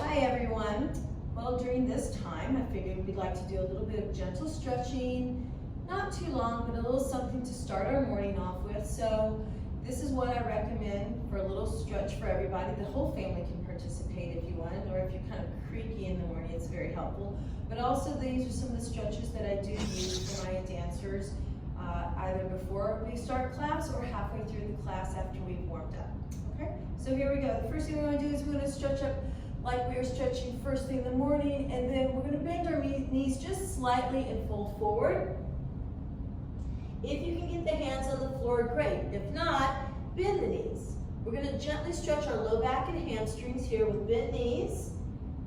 Hi everyone. Well, during this time, I figured we'd like to do a little bit of gentle stretching, not too long, but a little something to start our morning off with. So this is what I recommend for a little stretch for everybody. The whole family can participate if you want, or if you're kind of creaky in the morning, it's very helpful. But also these are some of the stretches that I do use for my dancers, either before we start class or halfway through the class after we've warmed up. Okay, so here we go. The first thing we're going to do is we're going to stretch up like we were stretching first thing in the morning, and then we're going to bend our knees just slightly and fold forward. If you can get the hands on the floor, great. If not, bend the knees. We're going to gently stretch our low back and hamstrings here with bent knees.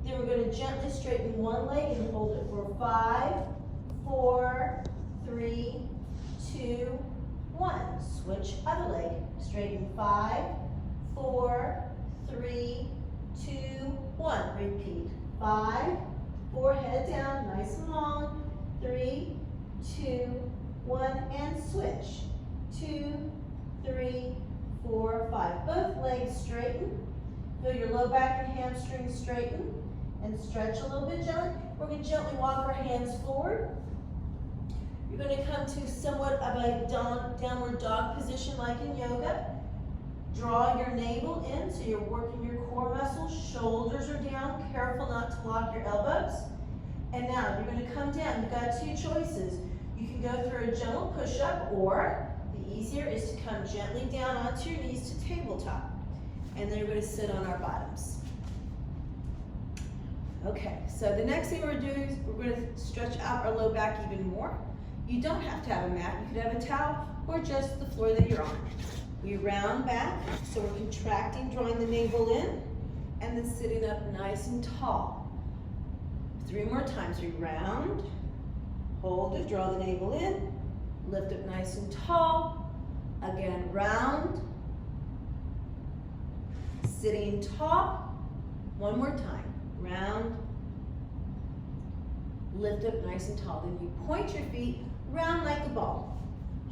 Then we're going to gently straighten one leg and hold it for 5, 4, 3, 2, 1. Switch other leg. Straighten 5, 4, 3, 2, 1. Repeat. 5, 4, head down, nice and long. 3, 2, 1, and switch. 2, 3, 4, 5. Both legs straighten. Feel your low back and hamstrings straighten. And stretch a little bit gently. We're going to gently walk our hands forward. You're going to come to somewhat of a downward dog position like in yoga. Draw your navel in so you're working your core muscles. Shoulders are down. Careful not to lock your elbows. And now you're going to come down. You've got two choices. You can go through a gentle push-up, or the easier is to come gently down onto your knees to tabletop. And then you're going to sit on our bottoms. Okay, so the next thing we're going to do is we're going to stretch out our low back even more. You don't have to have a mat. You could have a towel or just the floor that you're on. We round back, so we're contracting, drawing the navel in, and then sitting up nice and tall. 3 more times. We round, hold it, draw the navel in, lift up nice and tall. Again, round, sitting tall. One more time. Round, lift up nice and tall. Then you point your feet round like a ball.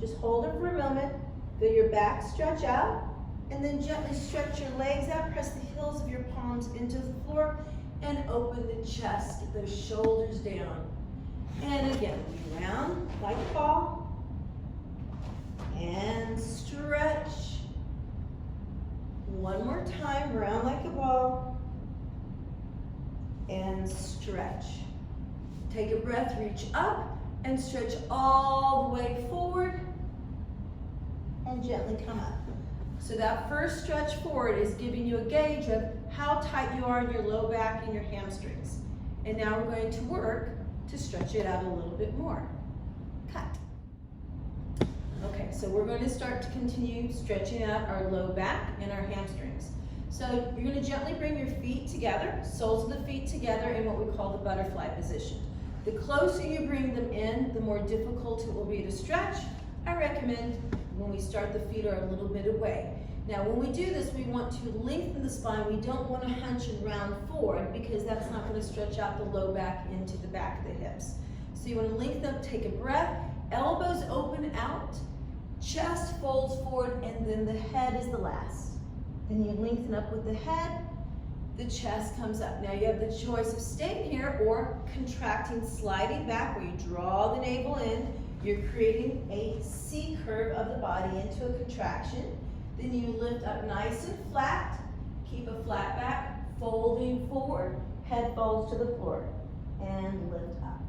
Just hold it for a moment. Feel your back stretch out, and then gently stretch your legs out. Press the heels of your palms into the floor, and open the chest. Get those shoulders down. And again, round like a ball, and stretch. One more time, round like a ball, and stretch. Take a breath, reach up, and stretch all the way forward, and gently come up. So that first stretch forward is giving you a gauge of how tight you are in your low back and your hamstrings. And now we're going to work to stretch it out a little bit more. Cut. Okay, so we're going to start to continue stretching out our low back and our hamstrings. So you're going to gently bring your feet together, soles of the feet together in what we call the butterfly position. The closer you bring them in, the more difficult it will be to stretch. I recommend when we start, the feet are a little bit away. Now when we do this, we want to lengthen the spine. We don't want to hunch and round forward, because that's not going to stretch out the low back into the back of the hips. So you want to lengthen up, take a breath, elbows open out, chest folds forward, and then the head is the last. Then you lengthen up with the head, the chest comes up. Now you have the choice of staying here or contracting, sliding back, where you draw the navel in. You're creating a C curve of the body into a contraction. Then you lift up nice and flat. Keep a flat back, folding forward. Head folds to the floor, and lift up.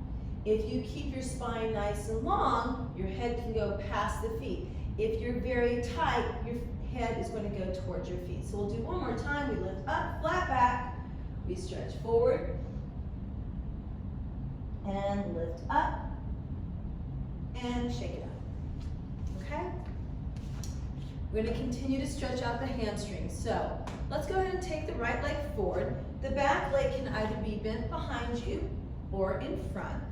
If you keep your spine nice and long, your head can go past the feet. If you're very tight, your head is going to go towards your feet. So we'll do one more time. We lift up, flat back. We stretch forward, and lift up, and shake it up. Okay? We're going to continue to stretch out the hamstrings. So let's go ahead and take the right leg forward. The back leg can either be bent behind you or in front.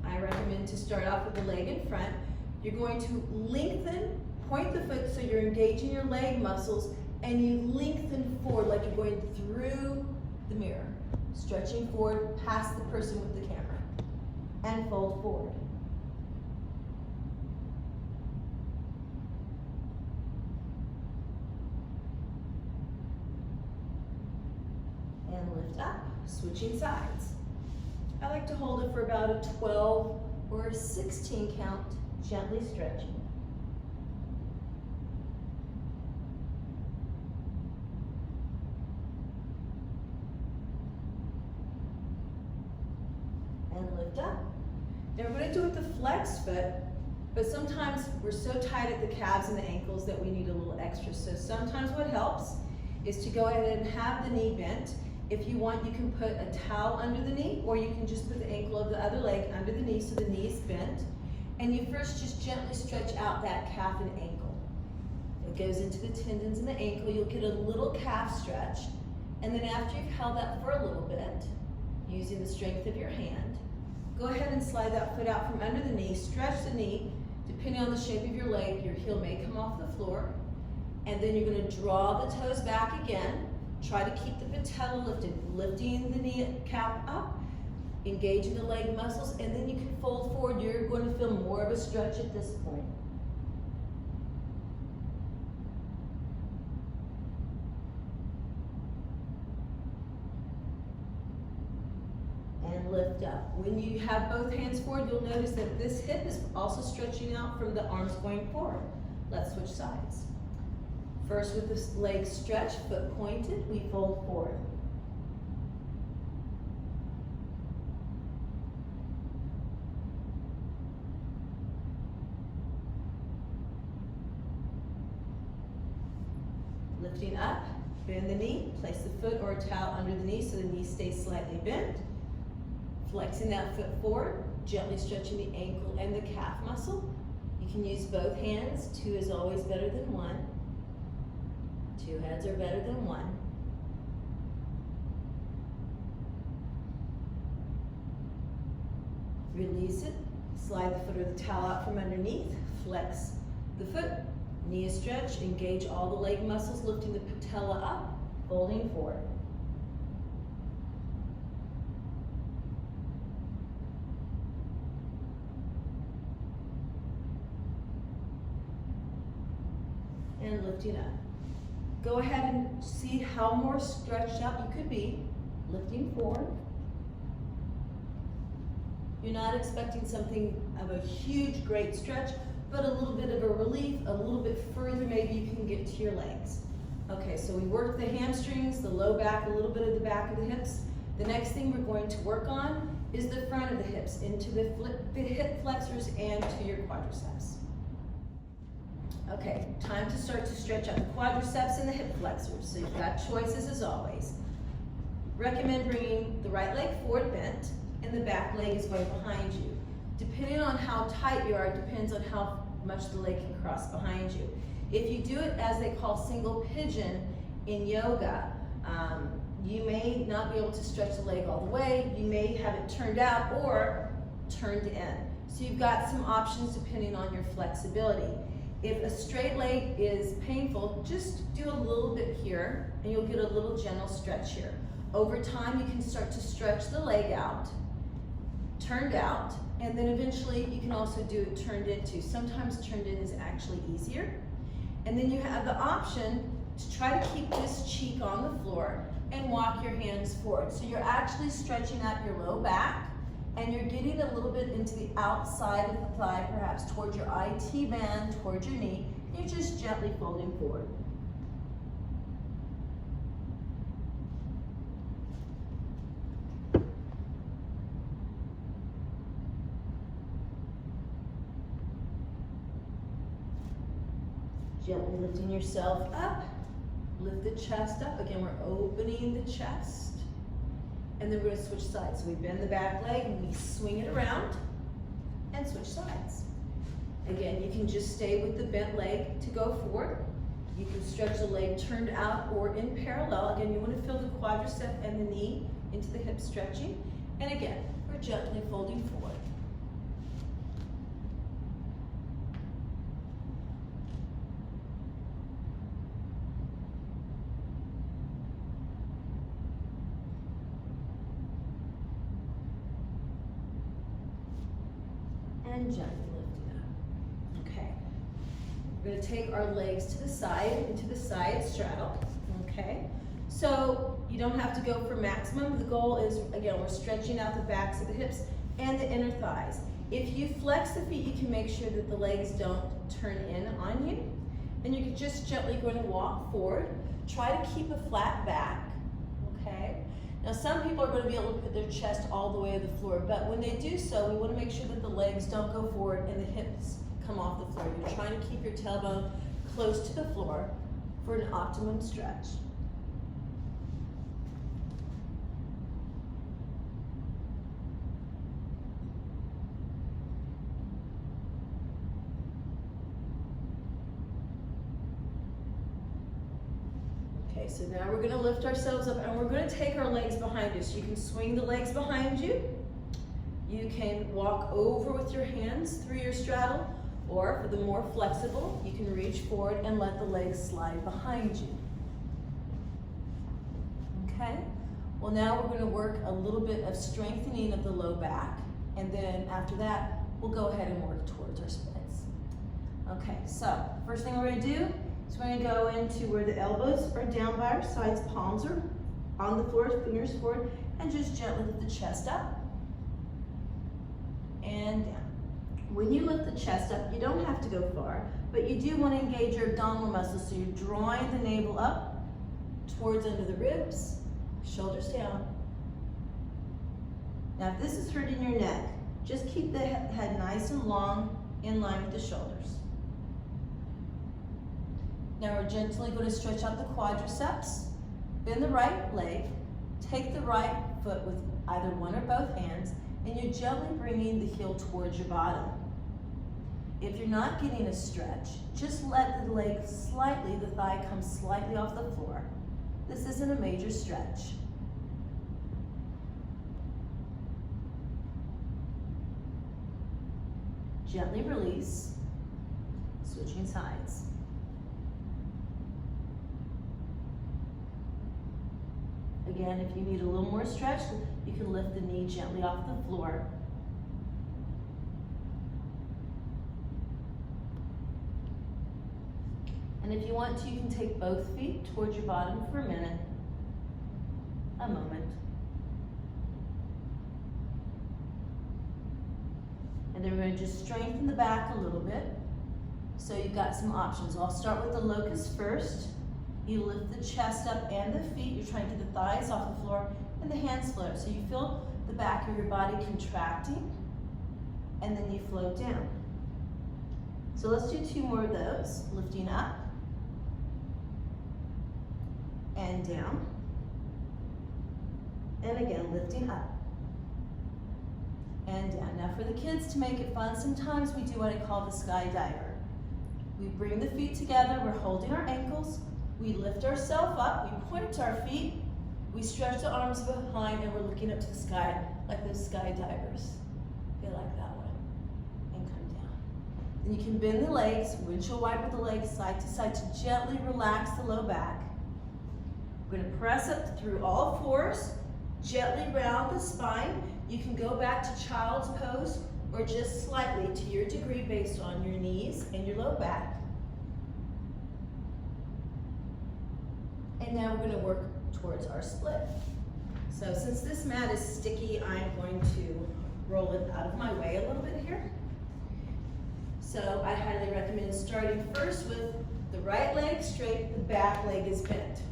I recommend to start off with the leg in front. You're going to lengthen, point the foot so you're engaging your leg muscles, and you lengthen forward like you're going through the mirror, stretching forward past the person with the camera, and fold forward. And lift lift up, switching sides. I like to hold it for about a 12 or a 16 count, gently stretching. And lift up. Now we're going to do it with the flex foot, but sometimes we're so tight at the calves and the ankles that we need a little extra. So sometimes what helps is to go ahead and have the knee bent. If you want, you can put a towel under the knee, or you can just put the ankle of the other leg under the knee so the knee is bent. And you first just gently stretch out that calf and ankle. It goes into the tendons in the ankle. You'll get a little calf stretch. And then after you've held that for a little bit, using the strength of your hand, go ahead and slide that foot out from under the knee, stretch the knee. Depending on the shape of your leg, your heel may come off the floor. And then you're going to draw the toes back again. Try to keep the patella lifted, lifting the knee cap up, engaging the leg muscles, and then you can fold forward. You're going to feel more of a stretch at this point. And lift up. When you have both hands forward, you'll notice that this hip is also stretching out from the arms going forward. Let's switch sides. First, with the leg stretched, foot pointed, we fold forward. Lifting up, bend the knee, place the foot or a towel under the knee so the knee stays slightly bent. Flexing that foot forward, gently stretching the ankle and the calf muscle. You can use both hands. 2 is always better than 1. 2 heads are better than 1. Release it. Slide the foot or the towel out from underneath. Flex the foot. Knee is stretched. Engage all the leg muscles, lifting the patella up, folding forward. And lifting up. Go ahead and see how more stretched out you could be, lifting forward. You're not expecting something of a huge, great stretch, but a little bit of a relief, a little bit further maybe you can get to your legs. Okay, so we work the hamstrings, the low back, a little bit of the back of the hips. The next thing we're going to work on is the front of the hips, into the hip flexors and to your quadriceps. Okay, time to start to stretch out the quadriceps and the hip flexors. So you've got choices as always. Recommend bringing the right leg forward bent and the back leg is going behind you. Depending on how tight you are, it depends on how much the leg can cross behind you. If you do it as they call single pigeon in yoga, you may not be able to stretch the leg all the way. You may have it turned out or turned in. So you've got some options depending on your flexibility. If a straight leg is painful, just do a little bit here and you'll get a little gentle stretch here. Over time, you can start to stretch the leg out, turned out, and then eventually you can also do it turned into. Sometimes turned in is actually easier. And then you have the option to try to keep this cheek on the floor and walk your hands forward. So you're actually stretching out your low back and you're getting a little bit into the outside of the thigh, perhaps towards your IT band, towards your knee. You're just gently folding forward. Gently lifting yourself up. Lift the chest up. Again, we're opening the chest. And then we're going to switch sides. So we bend the back leg and we swing it around and switch sides. Again, you can just stay with the bent leg to go forward. You can stretch the leg turned out or in parallel. Again, you want to feel the quadricep and the knee into the hip stretching. And again, we're gently folding forward. And gently lifting up. Okay. We're going to take our legs to the side, into the side straddle. Okay. So you don't have to go for maximum. The goal is, again, we're stretching out the backs of the hips and the inner thighs. If you flex the feet, you can make sure that the legs don't turn in on you. And you can just gently going to walk forward. Try to keep a flat back, okay? Now some people are going to be able to put their chest all the way to the floor, but when they do so, we want to make sure that the legs don't go forward and the hips come off the floor. You're trying to keep your tailbone close to the floor for an optimum stretch. Okay, so now we're gonna lift ourselves up and we're gonna take our legs behind us. You can swing the legs behind you. You can walk over with your hands through your straddle, or for the more flexible, you can reach forward and let the legs slide behind you. Okay, well now we're gonna work a little bit of strengthening of the low back, and then after that, we'll go ahead and work towards our splits. Okay, so first thing we're gonna do, so we're going to go into where the elbows are down by our sides, palms are on the floor, fingers forward, and just gently lift the chest up and down. When you lift the chest up, you don't have to go far, but you do want to engage your abdominal muscles, so you're drawing the navel up towards under the ribs, shoulders down. Now if this is hurting your neck, just keep the head nice and long in line with the shoulders. Now we're gently going to stretch out the quadriceps, bend the right leg, take the right foot with either one or both hands, and you're gently bringing the heel towards your bottom. If you're not getting a stretch, just let the leg slightly, the thigh come slightly off the floor. This isn't a major stretch. Gently release, switching sides. Again, if you need a little more stretch, you can lift the knee gently off the floor. And if you want to, you can take both feet towards your bottom for a minute, a moment. And then we're going to just strengthen the back a little bit. So you've got some options. I'll start with the locust first. You lift the chest up and the feet. You're trying to get the thighs off the floor and the hands float. So you feel the back of your body contracting, and then you float down. So let's do 2 more of those. Lifting up and down. And again, lifting up and down. Now for the kids, to make it fun, sometimes we do what I call the skydiver. We bring the feet together, we're holding our ankles, we lift ourselves up, we point to our feet, we stretch the arms behind, and we're looking up to the sky like those skydivers. They like that one. And come down. Then you can bend the legs, windshield wiper the legs side to side to gently relax the low back. We're going to press up through all 4s, gently round the spine. You can go back to child's pose or just slightly to your degree based on your knees and your low back. And now we're going to work towards our split. So since this mat is sticky, I'm going to roll it out of my way a little bit here. So I highly recommend starting first with the right leg straight, the back leg is bent.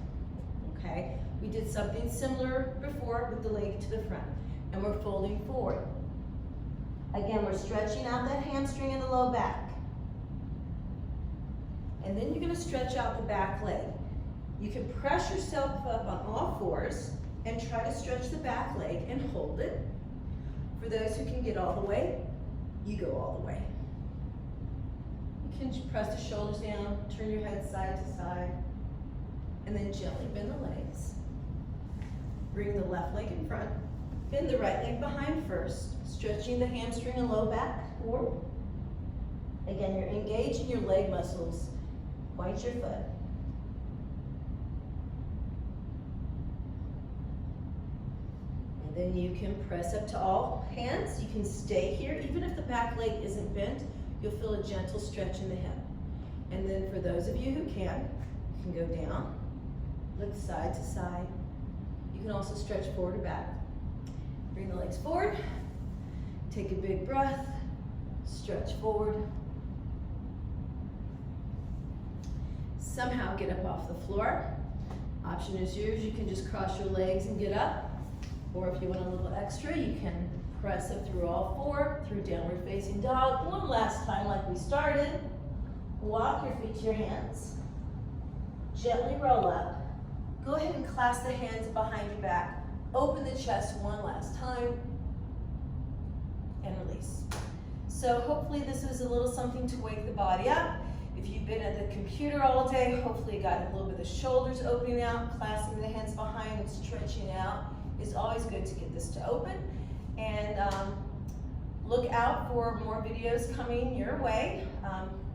Okay? We did something similar before with the leg to the front, and we're folding forward. Again, we're stretching out that hamstring in the low back. And then you're going to stretch out the back leg. You can press yourself up on all 4s and try to stretch the back leg and hold it. For those who can get all the way, you go all the way. You can press the shoulders down, turn your head side to side, and then gently bend the legs. Bring the left leg in front, bend the right leg behind first, stretching the hamstring and low back forward. Again, you're engaging your leg muscles. Point your foot. And then you can press up to all hands. You can stay here. Even if the back leg isn't bent, you'll feel a gentle stretch in the hip. And then for those of you who can go down Look side to side. You can also stretch forward or back. Bring the legs forward. Take a big breath. Stretch forward. Somehow get up off the floor. Option is yours. You can just cross your legs and get up. Or if you want a little extra, you can press up through all four, through downward facing dog. One last time like we started. Walk your feet to your hands. Gently roll up. Go ahead and clasp the hands behind your back. Open the chest one last time. And release. So hopefully this was a little something to wake the body up. If you've been at the computer all day, hopefully you got a little bit of the shoulders opening out, clasping the hands behind and stretching out. It's always good to get this to open. And look out for more videos coming your way.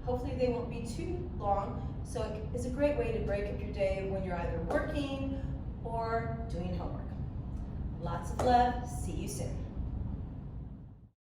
Hopefully they won't be too long. So it's a great way to break up your day when you're either working or doing homework. Lots of love. See you soon.